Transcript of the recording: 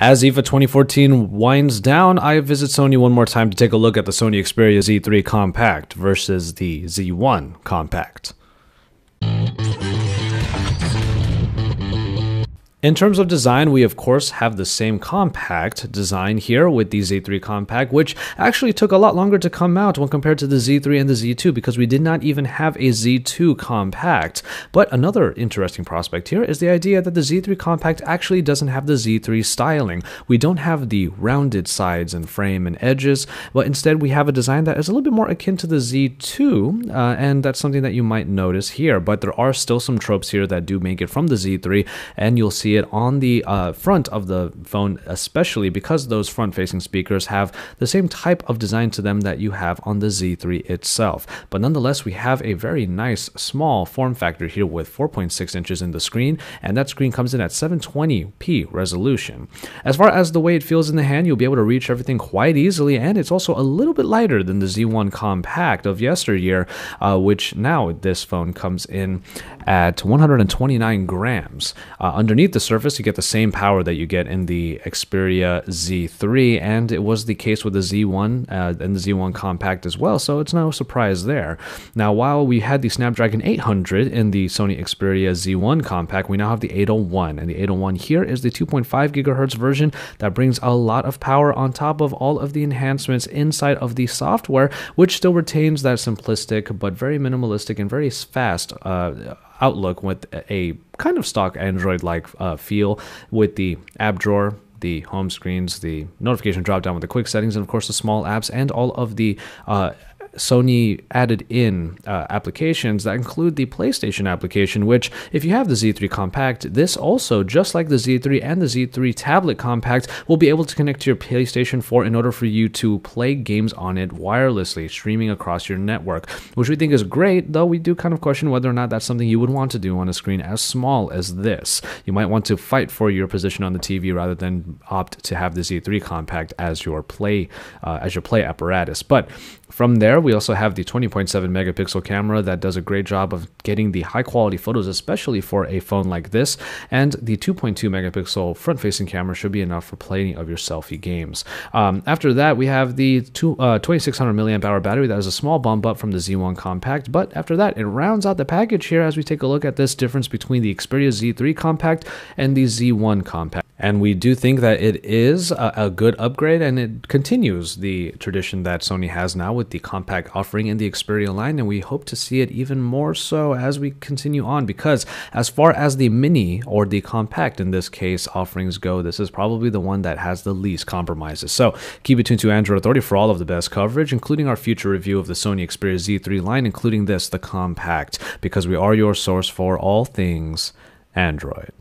As IFA 2014 winds down, I visit Sony one more time to take a look at the Sony Xperia Z3 Compact versus the Z1 Compact. In terms of design, we of course have the same compact design here with the Z3 Compact, which actually took a lot longer to come out when compared to the Z3 and the Z2 because we did not even have a Z2 Compact. But another interesting prospect here is the idea that the Z3 Compact actually doesn't have the Z3 styling. We don't have the rounded sides and frame and edges, but instead we have a design that is a little bit more akin to the Z2, and that's something that you might notice here. But there are still some tropes here that do make it from the Z3, and you'll see it on the front of the phone, especially because those front-facing speakers have the same type of design to them that you have on the Z3 itself. But nonetheless, we have a very nice small form factor here with 4.6 inches in the screen, and that screen comes in at 720p resolution. As far as the way it feels in the hand, you'll be able to reach everything quite easily, and it's also a little bit lighter than the Z1 Compact of yesteryear, which now this phone comes in at 129 grams. Underneath the surface, you get the same power that you get in the Xperia Z3, and it was the case with the Z1 and the Z1 Compact as well, so it's no surprise there. Now, while we had the Snapdragon 800 in the Sony Xperia Z1 Compact, we now have the 801, and the 801 here is the 2.5 gigahertz version that brings a lot of power on top of all of the enhancements inside of the software, which still retains that simplistic but very minimalistic and very fast outlook with a kind of stock Android-like feel with the app drawer, the home screens, the notification drop-down with the quick settings, and of course the small apps and all of the Sony added in applications that include the PlayStation application, which if you have the Z3 Compact, this also, just like the Z3 and the Z3 Tablet Compact, will be able to connect to your PlayStation 4 in order for you to play games on it wirelessly, streaming across your network, which we think is great, though we do kind of question whether or not that's something you would want to do on a screen as small as this. You might want to fight for your position on the TV rather than opt to have the Z3 Compact as your play apparatus. But from there, we also have the 20.7 megapixel camera that does a great job of getting the high quality photos, especially for a phone like this, and the 2.2 megapixel front-facing camera should be enough for plenty of your selfie games. After that, we have the 2600 milliamp hour battery. That is a small bump up from the Z1 Compact, but after that, it rounds out the package here as we take a look at this difference between the Xperia Z3 Compact and the Z1 Compact. And we do think that it is a good upgrade, and it continues the tradition that Sony has now with the compact offering in the Xperia line, and we hope to see it even more so as we continue on, because as far as the mini, or the compact in this case, offerings go, this is probably the one that has the least compromises. So keep it tuned to Android Authority for all of the best coverage, including our future review of the Sony Xperia Z3 line, including this, the Compact, because we are your source for all things Android.